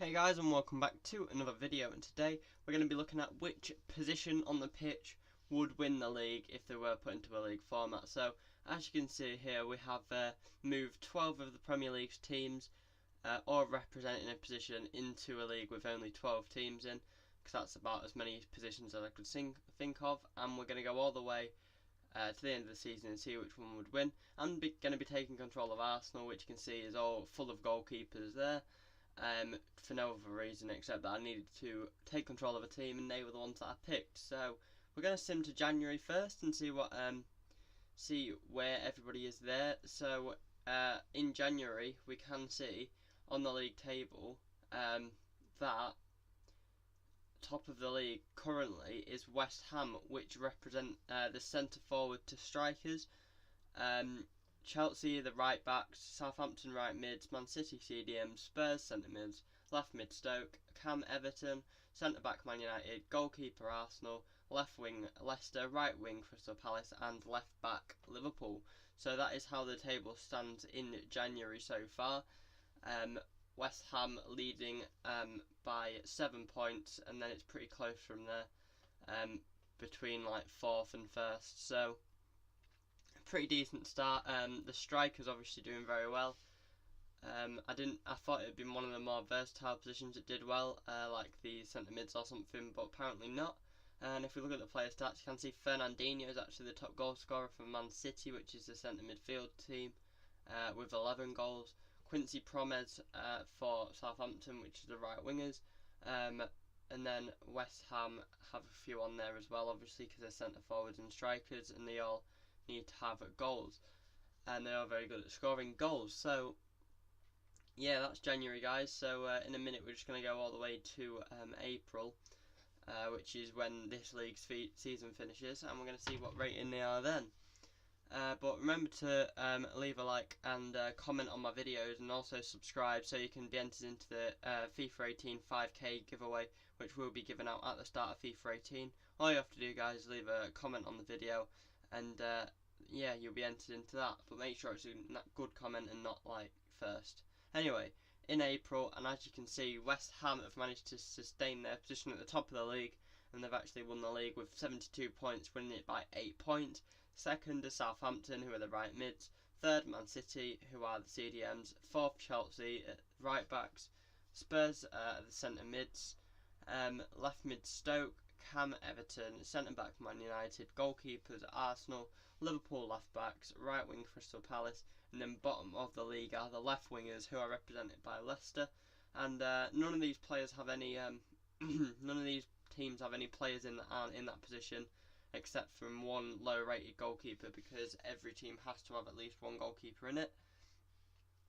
Hey guys, and welcome back to another video, and today we're going to be looking at which position on the pitch would win the league if they were put into a league format. So as you can see here, we have moved 12 of the Premier League's teams all representing a position into a league with only 12 teams in, because that's about as many positions as I could think of, and we're going to go all the way to the end of the season and see which one would win. I'm going to be taking control of Arsenal, which you can see is all full of goalkeepers there. For no other reason except that I needed to take control of a team and they were the ones that I picked. So we're going to sim to January 1st and see where everybody is there. So in January we can see on the league table that top of the league currently is West Ham, which represent the centre forward to strikers. Chelsea the right backs, Southampton right mids, Man City CDMs, Spurs centre mids, left mid Stoke, Cam Everton, centre back Man United, goalkeeper Arsenal, left wing Leicester, right wing Crystal Palace, and left back Liverpool. So that is how the table stands in January so far. West Ham leading by 7 points, and then it's pretty close from there, between like 4th and 1st. So pretty decent start. The strikers obviously doing very well. I thought it would be one of the more versatile positions that did well, like the centre mids or something, but apparently not. And if we look at the player stats, you can see Fernandinho is actually the top goal scorer for Man City, which is the centre midfield team, with 11 goals. Quincy Promes for Southampton, which is the right wingers. And then West Ham have a few on there as well, obviously, because they're centre forwards and strikers, and they all need to have goals, and they are very good at scoring goals. So yeah, that's January, guys. So in a minute we're just going to go all the way to April, which is when this league's season finishes, and we're going to see what rating they are then. But remember to leave a like and comment on my videos, and also subscribe so you can be entered into the FIFA 18 5k giveaway, which will be given out at the start of FIFA 18. All you have to do, guys, is leave a comment on the video, and yeah, you'll be entered into that. But make sure it's a good comment and not like first. Anyway, in April, and as you can see, West Ham have managed to sustain their position at the top of the league, and they've actually won the league with 72 points, winning it by 8 points. Second is Southampton, who are the right mids. Third, Man City, who are the CDMs. Fourth, Chelsea, right backs. Spurs, the centre mids. Left mid, Stoke. Cam Everton, centre back Man United, goalkeepers Arsenal, Liverpool left backs, right wing Crystal Palace, and then bottom of the league are the left wingers, who are represented by Leicester. And none of these players have any none of these teams have any players that aren't in that position, except from one low rated goalkeeper, because every team has to have at least one goalkeeper in it.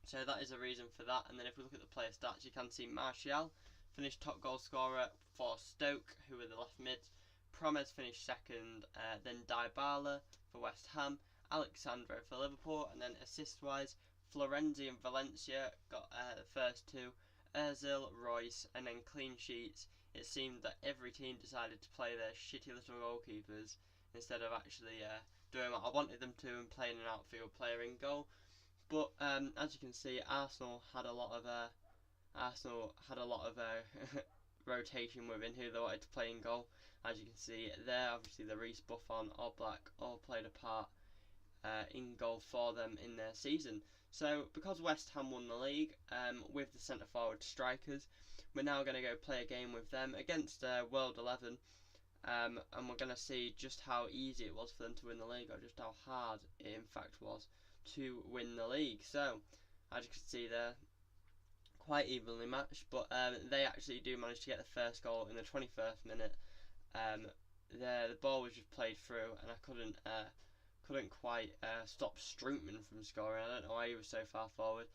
So that is a reason for that. And then if we look at the player stats, you can see Martial finished top goal scorer for Stoke, who are the left mids. Promes finished second, then Dybala for West Ham, Alexandro for Liverpool, and then assist-wise, Florenzi and Valencia got the first two, Ozil, Royce, and then clean sheets. It seemed that every team decided to play their shitty little goalkeepers instead of actually doing what I wanted them to and playing an outfield player in goal. But as you can see, Arsenal had a lot of rotation within who they wanted to play in goal. As you can see there, obviously the Reece, Buffon, Oblak all played a part in goal for them in their season. So because West Ham won the league with the centre forward strikers, we're now going to go play a game with them against World 11, and we're going to see just how easy it was for them to win the league, or just how hard it in fact was to win the league. So as you can see there, quite evenly matched, but they actually do manage to get the first goal in the 21st minute. The ball was just played through, and I couldn't quite stop Strootman from scoring. I don't know why he was so far forward.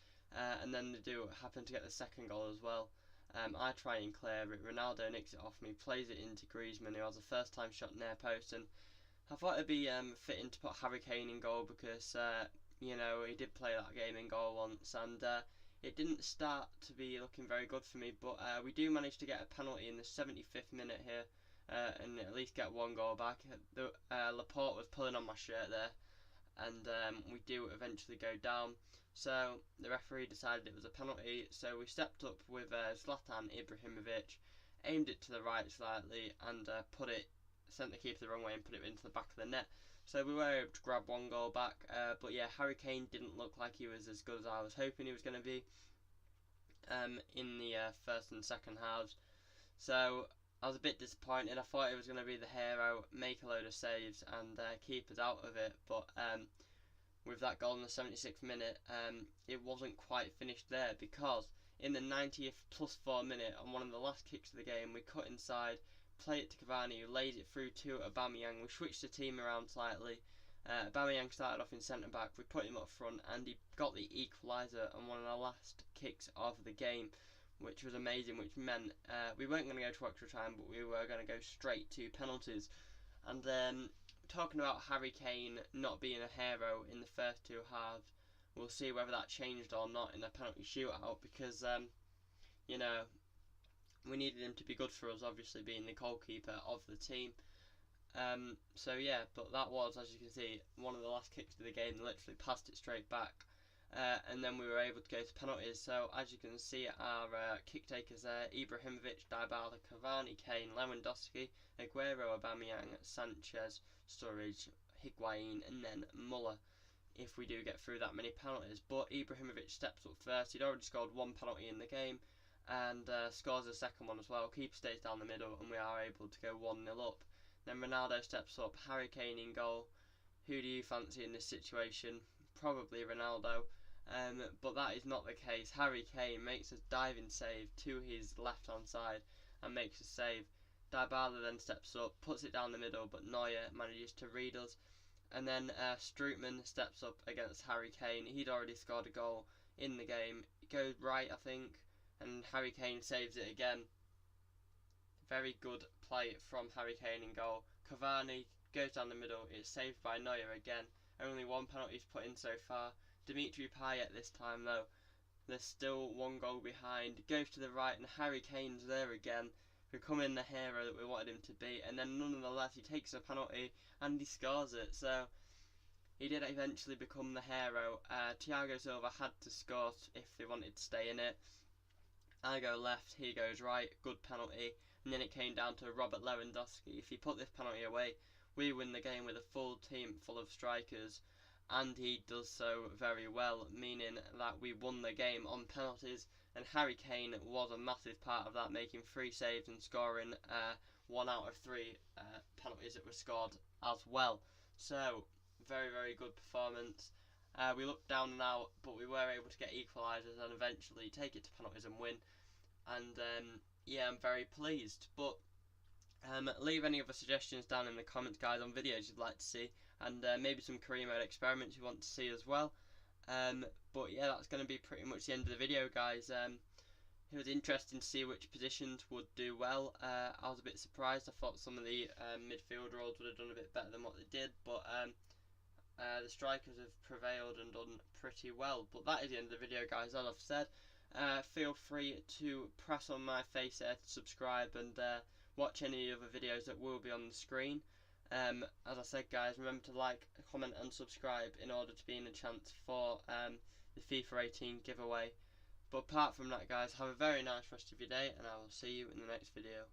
And then they do happen to get the second goal as well. I try and clear it. Ronaldo nicks it off me, plays it into Griezmann, who has a first time shot near post, and I thought it'd be fitting to put Harry Kane in goal, because you know, he did play that game in goal once, and it didn't start to be looking very good for me, but we do manage to get a penalty in the 75th minute here, and at least get one goal back. Laporte was pulling on my shirt there, and we do eventually go down. So the referee decided it was a penalty, so we stepped up with Zlatan Ibrahimovic, aimed it to the right slightly, and sent the keeper the wrong way and put it into the back of the net. So we were able to grab one goal back, but yeah, Harry Kane didn't look like he was as good as I was hoping he was going to be in the first and second halves. So I was a bit disappointed. I thought he was going to be the hero, make a load of saves and keep us out of it, but with that goal in the 76th minute, it wasn't quite finished there, because in the 90th plus 4 minute, on one of the last kicks of the game, we cut inside, play it to Cavani, who laid it through to Aubameyang. We switched the team around slightly. Aubameyang started off in centre back, we put him up front, and he got the equaliser on one of the last kicks of the game, which was amazing, which meant we weren't going to go to extra time, but we were going to go straight to penalties. And talking about Harry Kane not being a hero in the first two halves, we'll see whether that changed or not in the penalty shootout, because you know, we needed him to be good for us, obviously being the goalkeeper of the team. So yeah, but that was, as you can see, one of the last kicks of the game. They literally passed it straight back, and then we were able to go to penalties. So as you can see, our kick takers there: Ibrahimovic, Dybala, Cavani, Kane, Lewandowski, Aguero, Aubameyang, Sanchez, Sturridge, Higuain, and then Muller, if we do get through that many penalties. But Ibrahimovic steps up first. He'd already scored one penalty in the game, and scores a second one as well. Keeper stays down the middle, and we are able to go 1-0 up. Then Ronaldo steps up, Harry Kane in goal. Who do you fancy in this situation? Probably Ronaldo, but that is not the case. Harry Kane makes a diving save to his left hand side and makes a save. Dybala then steps up, puts it down the middle, but Neuer manages to read us. And then Strootman steps up against Harry Kane. He'd already scored a goal in the game. It goes right, I think, and Harry Kane saves it again. Very good play from Harry Kane in goal. Cavani goes down the middle. It's saved by Neuer again. Only one penalty's put in so far. Dimitri Payet this time though. They're still one goal behind. Goes to the right and Harry Kane's there again, becoming the hero that we wanted him to be. And then nonetheless he takes a penalty and he scores it. So he did eventually become the hero. Thiago Silva had to score if they wanted to stay in it. I go left, he goes right. Good penalty. And then it came down to Robert Lewandowski. If he put this penalty away, we win the game with a full team full of strikers, and he does so very well, meaning that we won the game on penalties. And Harry Kane was a massive part of that, making 3 saves and scoring 1 out of 3 penalties that were scored as well. So very, very good performance. We looked down and out, but we were able to get equalisers and eventually take it to penalties and win. And yeah, I'm very pleased. But leave any other suggestions down in the comments, guys, on videos you'd like to see, and maybe some career mode experiments you want to see as well. But yeah, that's going to be pretty much the end of the video, guys. It was interesting to see which positions would do well. I was a bit surprised. I thought some of the midfield roles would have done a bit better than what they did, but the strikers have prevailed and done pretty well. But that is the end of the video, guys. As I've said, feel free to press on my face there to subscribe and watch any other videos that will be on the screen. As I said, guys, remember to like, comment and subscribe in order to be in a chance for the FIFA 18 giveaway. But apart from that, guys, have a very nice rest of your day, and I will see you in the next video.